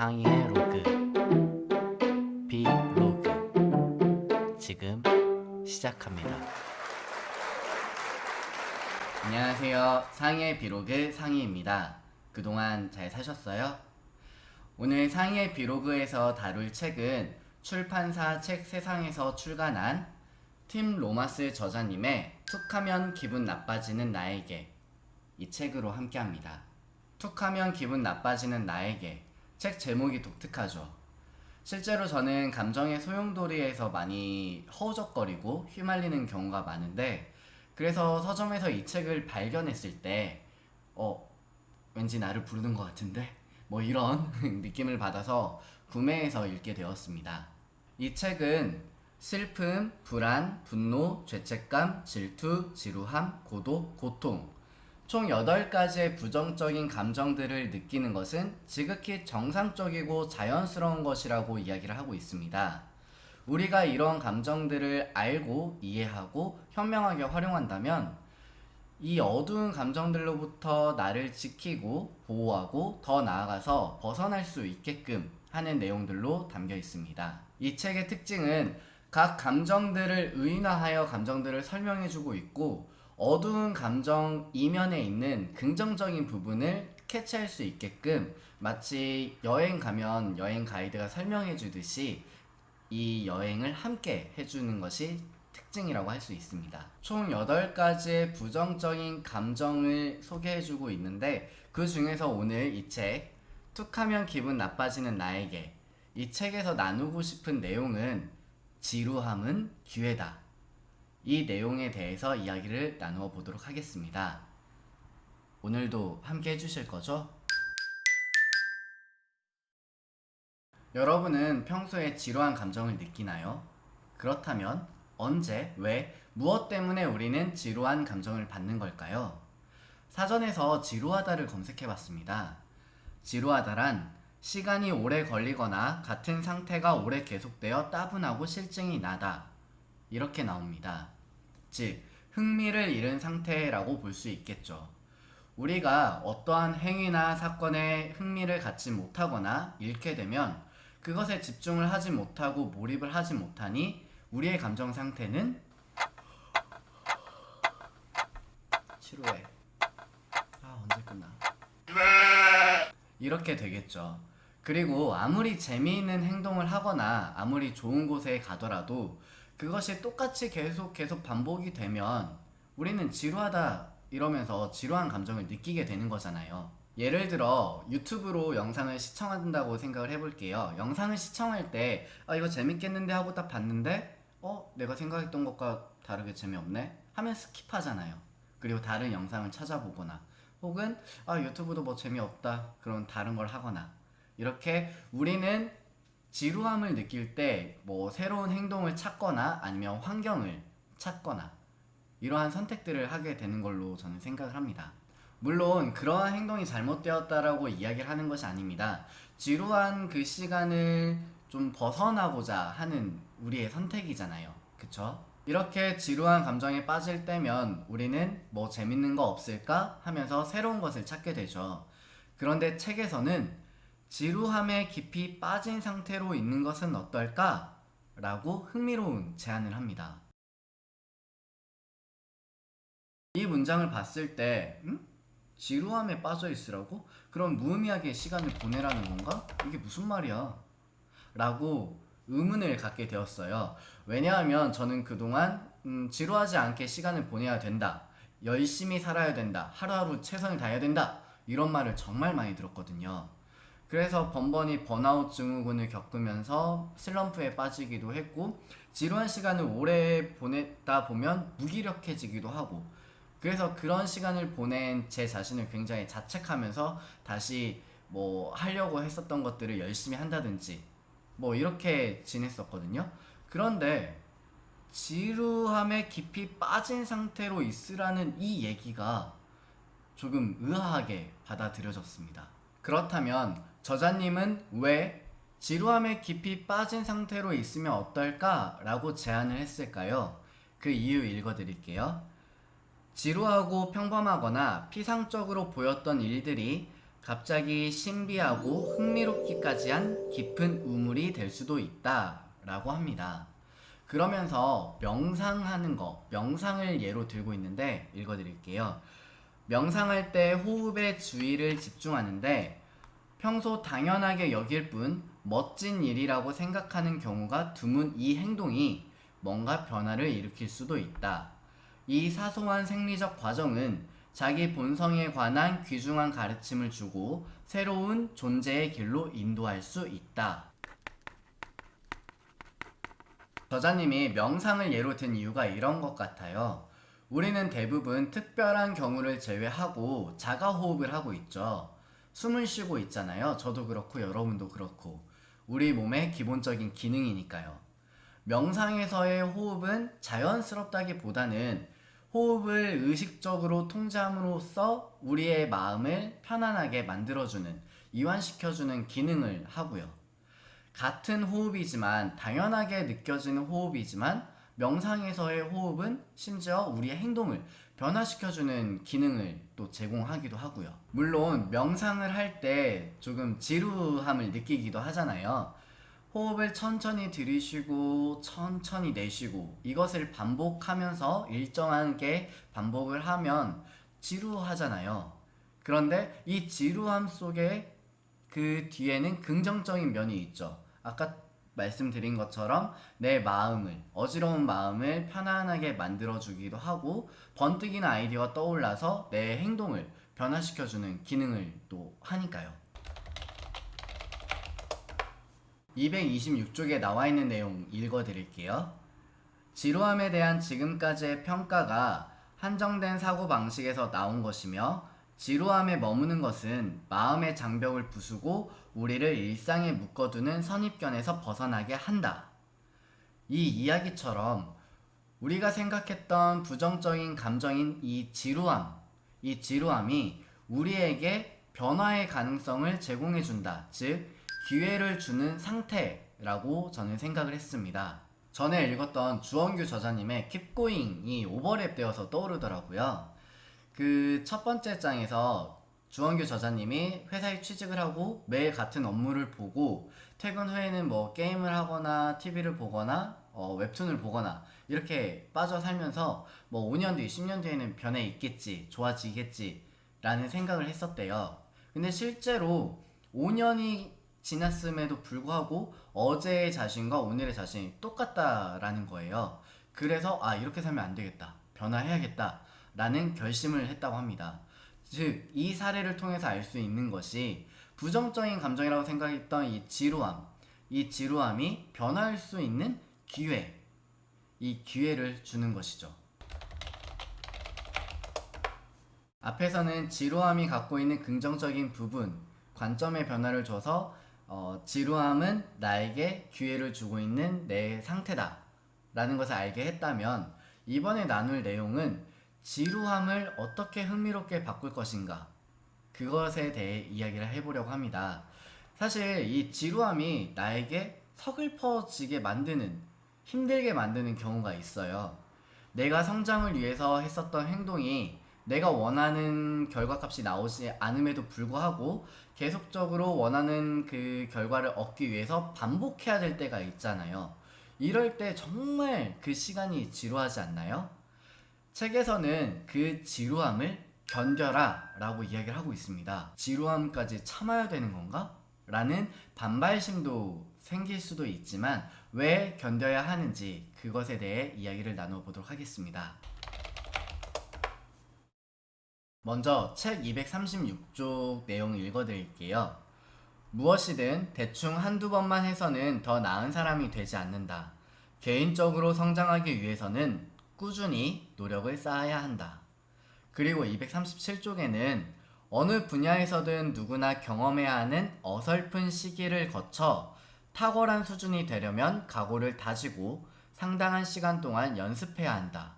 상의의 로그, 비로그. 지금 시작합니다. 안녕하세요. 상의의 비로그 상의입니다. 그동안 잘 사셨어요? 오늘 상의의 비로그에서 다룰 책은 출판사 책세상에서 출간한 팀 로마스 저자님의 툭하면 기분 나빠지는 나에게, 이 책으로 함께합니다. 툭하면 기분 나빠지는 나에게, 책 제목이 독특하죠. 실제로 저는 감정의 소용돌이에서 많이 허우적거리고 휘말리는 경우가 많은데, 그래서 서점에서 이 책을 발견했을 때 왠지 나를 부르는 것 같은데? 뭐 이런 느낌을 받아서 구매해서 읽게 되었습니다. 이 책은 슬픔, 불안, 분노, 죄책감, 질투, 지루함, 고독, 고통, 총 8가지의 부정적인 감정들을 느끼는 것은 지극히 정상적이고 자연스러운 것이라고 이야기를 하고 있습니다. 우리가 이런 감정들을 알고 이해하고 현명하게 활용한다면 이 어두운 감정들로부터 나를 지키고 보호하고 더 나아가서 벗어날 수 있게끔 하는 내용들로 담겨 있습니다. 이 책의 특징은 각 감정들을 의인화하여 감정들을 설명해주고 있고, 어두운 감정 이면에 있는 긍정적인 부분을 캐치할 수 있게끔 마치 여행 가면 여행 가이드가 설명해 주듯이 이 여행을 함께 해주는 것이 특징이라고 할 수 있습니다. 총 8가지의 부정적인 감정을 소개해주고 있는데, 그 중에서 오늘 이 책 툭하면 기분 나빠지는 나에게, 이 책에서 나누고 싶은 내용은 지루함은 기회다. 이 내용에 대해서 이야기를 나누어 보도록 하겠습니다. 오늘도 함께 해주실 거죠? 여러분은 평소에 지루한 감정을 느끼나요? 그렇다면 언제, 왜, 무엇 때문에 우리는 지루한 감정을 받는 걸까요? 사전에서 지루하다를 검색해 봤습니다. 지루하다란 시간이 오래 걸리거나 같은 상태가 오래 계속되어 따분하고 실증이 나다, 이렇게 나옵니다. 즉, 흥미를 잃은 상태라고 볼 수 있겠죠. 우리가 어떠한 행위나 사건에 흥미를 갖지 못하거나 잃게 되면 그것에 집중을 하지 못하고 몰입을 하지 못하니 우리의 감정 상태는 지루해. 언제 끝나? 이렇게 되겠죠. 그리고 아무리 재미있는 행동을 하거나 아무리 좋은 곳에 가더라도 그것이 똑같이 계속 반복이 되면 우리는 지루하다 이러면서 지루한 감정을 느끼게 되는 거잖아요. 예를 들어 유튜브로 영상을 시청한다고 생각을 해볼게요. 영상을 시청할 때 이거 재밌겠는데 하고 딱 봤는데 내가 생각했던 것과 다르게 재미없네 하면 스킵하잖아요. 그리고 다른 영상을 찾아보거나, 혹은 유튜브도 뭐 재미없다 그럼 다른 걸 하거나, 이렇게 우리는 지루함을 느낄 때 뭐 새로운 행동을 찾거나 아니면 환경을 찾거나 이러한 선택들을 하게 되는 걸로 저는 생각을 합니다. 물론 그러한 행동이 잘못되었다라고 이야기를 하는 것이 아닙니다. 지루한 그 시간을 좀 벗어나고자 하는 우리의 선택이잖아요. 그쵸? 이렇게 지루한 감정에 빠질 때면 우리는 뭐 재밌는 거 없을까 하면서 새로운 것을 찾게 되죠. 그런데 책에서는 지루함에 깊이 빠진 상태로 있는 것은 어떨까? 라고 흥미로운 제안을 합니다. 이 문장을 봤을 때 지루함에 빠져 있으라고? 그럼 무의미하게 시간을 보내라는 건가? 이게 무슨 말이야? 라고 의문을 갖게 되었어요. 왜냐하면 저는 그동안 지루하지 않게 시간을 보내야 된다, 열심히 살아야 된다, 하루하루 최선을 다해야 된다, 이런 말을 정말 많이 들었거든요. 그래서 번번이 번아웃 증후군을 겪으면서 슬럼프에 빠지기도 했고, 지루한 시간을 오래 보내다 보면 무기력해지기도 하고, 그래서 그런 시간을 보낸 제 자신을 굉장히 자책하면서 다시 뭐 하려고 했었던 것들을 열심히 한다든지 뭐 이렇게 지냈었거든요. 그런데 지루함에 깊이 빠진 상태로 있으라는 이 얘기가 조금 의아하게 받아들여졌습니다. 그렇다면 저자님은 왜 지루함에 깊이 빠진 상태로 있으면 어떨까? 라고 제안을 했을까요? 그 이유 읽어드릴게요. 지루하고 평범하거나 피상적으로 보였던 일들이 갑자기 신비하고 흥미롭기까지 한 깊은 우물이 될 수도 있다 라고 합니다. 그러면서 명상하는 거, 명상을 예로 들고 있는데 읽어드릴게요. 명상할 때 호흡에 주의를 집중하는데 평소 당연하게 여길 뿐 멋진 일이라고 생각하는 경우가 드문 이 행동이 뭔가 변화를 일으킬 수도 있다. 이 사소한 생리적 과정은 자기 본성에 관한 귀중한 가르침을 주고 새로운 존재의 길로 인도할 수 있다. 저자님이 명상을 예로 든 이유가 이런 것 같아요. 우리는 대부분 특별한 경우를 제외하고 자가호흡을 하고 있죠. 숨을 쉬고 있잖아요. 저도 그렇고 여러분도 그렇고. 우리 몸의 기본적인 기능이니까요. 명상에서의 호흡은 자연스럽다기보다는 호흡을 의식적으로 통제함으로써 우리의 마음을 편안하게 만들어주는, 이완시켜주는 기능을 하고요. 같은 호흡이지만, 당연하게 느껴지는 호흡이지만 명상에서의 호흡은 심지어 우리의 행동을 변화시켜주는 기능을 또 제공하기도 하고요. 물론 명상을 할 때 조금 지루함을 느끼기도 하잖아요. 호흡을 천천히 들이쉬고 천천히 내쉬고 이것을 반복하면서 일정하게 반복을 하면 지루하잖아요. 그런데 이 지루함 속에 그 뒤에는 긍정적인 면이 있죠. 아까 말씀드린 것처럼 내 마음을, 어지러운 마음을 편안하게 만들어주기도 하고 번뜩이는 아이디어가 떠올라서 내 행동을 변화시켜주는 기능을 또 하니까요. 226쪽에 나와 있는 내용 읽어드릴게요. 지루함에 대한 지금까지의 평가가 한정된 사고방식에서 나온 것이며 지루함에 머무는 것은 마음의 장벽을 부수고 우리를 일상에 묶어두는 선입견에서 벗어나게 한다. 이 이야기처럼 우리가 생각했던 부정적인 감정인 이 지루함이 우리에게 변화의 가능성을 제공해준다. 즉, 기회를 주는 상태라고 저는 생각을 했습니다. 전에 읽었던 주원규 저자님의 Keep Going이 오버랩 되어서 떠오르더라고요. 그 첫 번째 장에서 주원규 저자님이 회사에 취직을 하고 매일 같은 업무를 보고 퇴근 후에는 뭐 게임을 하거나 TV를 보거나 웹툰을 보거나 이렇게 빠져 살면서 뭐 5년 뒤, 10년 뒤에는 변해 있겠지, 좋아지겠지 라는 생각을 했었대요. 근데 실제로 5년이 지났음에도 불구하고 어제의 자신과 오늘의 자신이 똑같다라는 거예요. 그래서 이렇게 살면 안 되겠다, 변화해야겠다 라는 결심을 했다고 합니다. 즉, 이 사례를 통해서 알 수 있는 것이 부정적인 감정이라고 생각했던 이 지루함이 변화할 수 있는 이 기회를 주는 것이죠. 앞에서는 지루함이 갖고 있는 긍정적인 부분, 관점의 변화를 줘서 지루함은 나에게 기회를 주고 있는 내 상태다 라는 것을 알게 했다면, 이번에 나눌 내용은 지루함을 어떻게 흥미롭게 바꿀 것인가, 그것에 대해 이야기를 해보려고 합니다. 사실 이 지루함이 나에게 서글퍼지게 만드는, 힘들게 만드는 경우가 있어요. 내가 성장을 위해서 했었던 행동이 내가 원하는 결과값이 나오지 않음에도 불구하고 계속적으로 원하는 그 결과를 얻기 위해서 반복해야 될 때가 있잖아요. 이럴 때 정말 그 시간이 지루하지 않나요? 책에서는 그 지루함을 견뎌라 라고 이야기를 하고 있습니다. 지루함까지 참아야 되는 건가? 라는 반발심도 생길 수도 있지만 왜 견뎌야 하는지 그것에 대해 이야기를 나눠보도록 하겠습니다. 먼저 책 236쪽 내용 읽어드릴게요. 무엇이든 대충 한두 번만 해서는 더 나은 사람이 되지 않는다. 개인적으로 성장하기 위해서는 꾸준히 노력을 쌓아야 한다. 그리고 237쪽에는 어느 분야에서든 누구나 경험해야 하는 어설픈 시기를 거쳐 탁월한 수준이 되려면 각오를 다지고 상당한 시간 동안 연습해야 한다.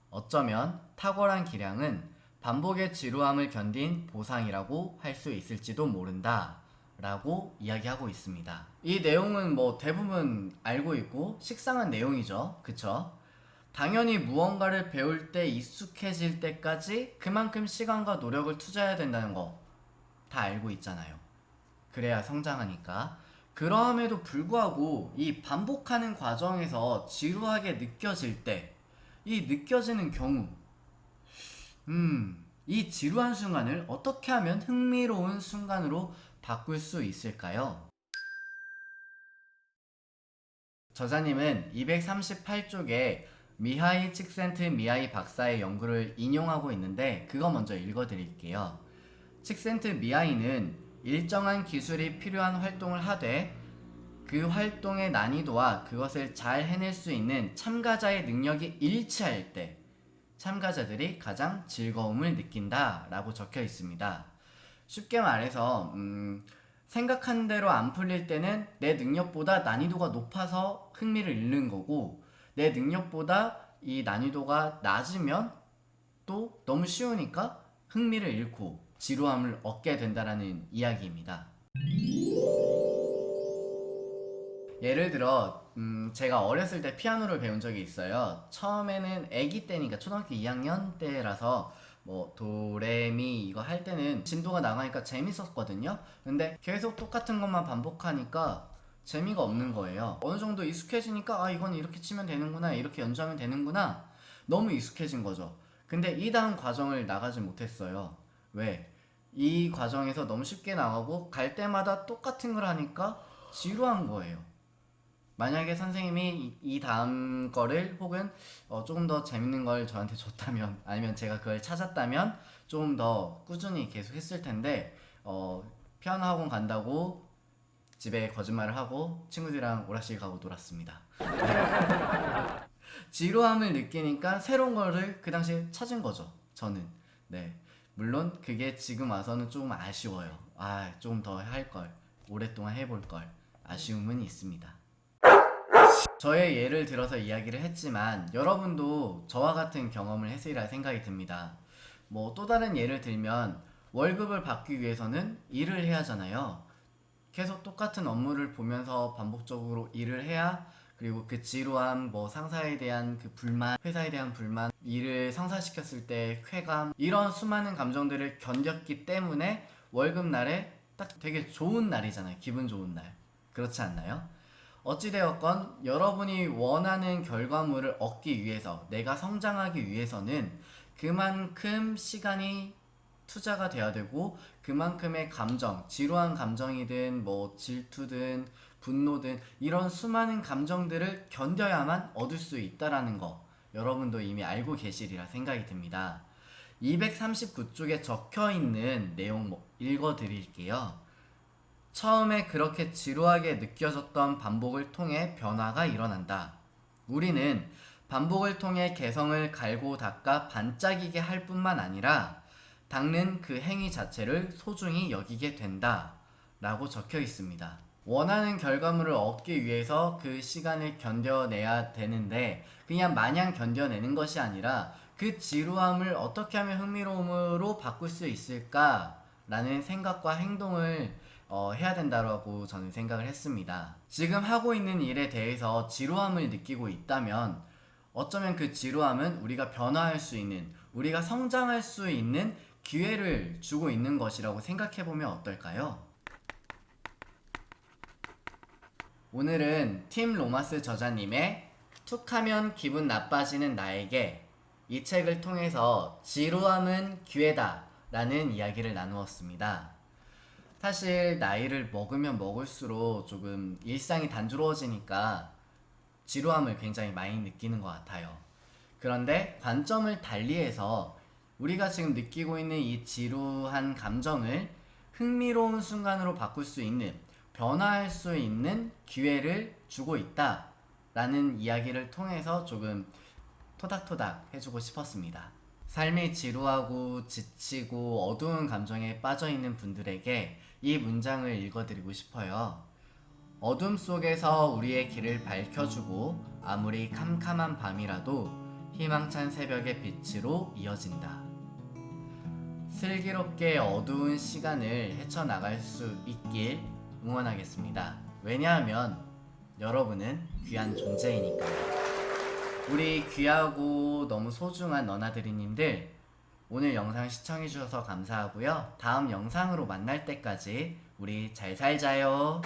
어쩌면 탁월한 기량은 반복의 지루함을 견딘 보상이라고 할 수 있을지도 모른다 라고 이야기하고 있습니다. 이 내용은 뭐 대부분 알고 있고 식상한 내용이죠. 그쵸? 당연히 무언가를 배울 때 익숙해질 때까지 그만큼 시간과 노력을 투자해야 된다는 거 다 알고 있잖아요. 그래야 성장하니까. 그럼에도 불구하고 이 반복하는 과정에서 지루하게 느껴질 때, 이 느껴지는 경우, 이 지루한 순간을 어떻게 하면 흥미로운 순간으로 바꿀 수 있을까요? 저자님은 238쪽에 미하이 칙센트미하이 박사의 연구를 인용하고 있는데 그거 먼저 읽어드릴게요. 칙센트미하이는 일정한 기술이 필요한 활동을 하되 그 활동의 난이도와 그것을 잘 해낼 수 있는 참가자의 능력이 일치할 때 참가자들이 가장 즐거움을 느낀다 라고 적혀 있습니다. 쉽게 말해서 생각한 대로 안 풀릴 때는 내 능력보다 난이도가 높아서 흥미를 잃는 거고, 내 능력보다 이 난이도가 낮으면 또 너무 쉬우니까 흥미를 잃고 지루함을 얻게 된다라는 이야기입니다. 예를 들어 제가 어렸을 때 피아노를 배운 적이 있어요. 처음에는 아기 때니까 초등학교 2학년 때라서 뭐 도레미 이거 할 때는 진도가 나가니까 재밌었거든요. 근데 계속 똑같은 것만 반복하니까 재미가 없는 거예요. 어느 정도 익숙해지니까 아 이건 이렇게 치면 되는구나, 이렇게 연주하면 되는구나, 너무 익숙해진 거죠. 근데 이 다음 과정을 나가지 못했어요. 왜? 이 과정에서 너무 쉽게 나가고 갈 때마다 똑같은 걸 하니까 지루한 거예요. 만약에 선생님이 이 다음 거를 혹은 조금 더 재밌는 걸 저한테 줬다면, 아니면 제가 그걸 찾았다면 좀 더 꾸준히 계속 했을 텐데 피아노 학원 간다고 집에 거짓말을 하고 친구들이랑 오락실 가고 놀았습니다. 지루함을 느끼니까 새로운 거를 그 당시에 찾은 거죠, 저는. 네, 물론 그게 지금 와서는 조금 아쉬워요. 조금 더 할 걸, 오랫동안 해볼 걸, 아쉬움은 있습니다. 저의 예를 들어서 이야기를 했지만 여러분도 저와 같은 경험을 했으리라 생각이 듭니다. 뭐 또 다른 예를 들면 월급을 받기 위해서는 일을 해야 하잖아요. 계속 똑같은 업무를 보면서 반복적으로 일을 해야, 그리고 그 지루함, 뭐 상사에 대한 그 불만, 회사에 대한 불만, 일을 성사시켰을 때 쾌감, 이런 수많은 감정들을 견뎠기 때문에 월급날에 딱 되게 좋은 날이잖아요. 기분 좋은 날. 그렇지 않나요? 어찌되었건 여러분이 원하는 결과물을 얻기 위해서, 내가 성장하기 위해서는 그만큼 시간이 투자가 돼야 되고, 그만큼의 감정, 지루한 감정이든 뭐 질투든 분노든 이런 수많은 감정들을 견뎌야만 얻을 수 있다라는 거, 여러분도 이미 알고 계시리라 생각이 듭니다. 239쪽에 적혀 있는 내용 읽어 드릴게요. 처음에 그렇게 지루하게 느껴졌던 반복을 통해 변화가 일어난다. 우리는 반복을 통해 개성을 갈고 닦아 반짝이게 할 뿐만 아니라 닦는 그 행위 자체를 소중히 여기게 된다 라고 적혀 있습니다. 원하는 결과물을 얻기 위해서 그 시간을 견뎌내야 되는데, 그냥 마냥 견뎌내는 것이 아니라 그 지루함을 어떻게 하면 흥미로움으로 바꿀 수 있을까 라는 생각과 행동을 해야 된다고 저는 생각을 했습니다. 지금 하고 있는 일에 대해서 지루함을 느끼고 있다면 어쩌면 그 지루함은 우리가 변화할 수 있는, 우리가 성장할 수 있는 기회를 주고 있는 것이라고 생각해보면 어떨까요? 오늘은 팀 로마스 저자님의 툭하면 기분 나빠지는 나에게, 이 책을 통해서 지루함은 기회다 라는 이야기를 나누었습니다. 사실 나이를 먹으면 먹을수록 조금 일상이 단조로워지니까 지루함을 굉장히 많이 느끼는 것 같아요. 그런데 관점을 달리해서 우리가 지금 느끼고 있는 이 지루한 감정을 흥미로운 순간으로 바꿀 수 있는, 변화할 수 있는 기회를 주고 있다 라는 이야기를 통해서 조금 토닥토닥 해주고 싶었습니다. 삶이 지루하고 지치고 어두운 감정에 빠져있는 분들에게 이 문장을 읽어드리고 싶어요. 어둠 속에서 우리의 길을 밝혀주고 아무리 캄캄한 밤이라도 희망찬 새벽의 빛으로 이어진다. 슬기롭게 어두운 시간을 헤쳐나갈 수 있길 응원하겠습니다. 왜냐하면 여러분은 귀한 존재이니까요. 우리 귀하고 너무 소중한 너나드리님들, 오늘 영상 시청해주셔서 감사하고요. 다음 영상으로 만날 때까지 우리 잘 살자요.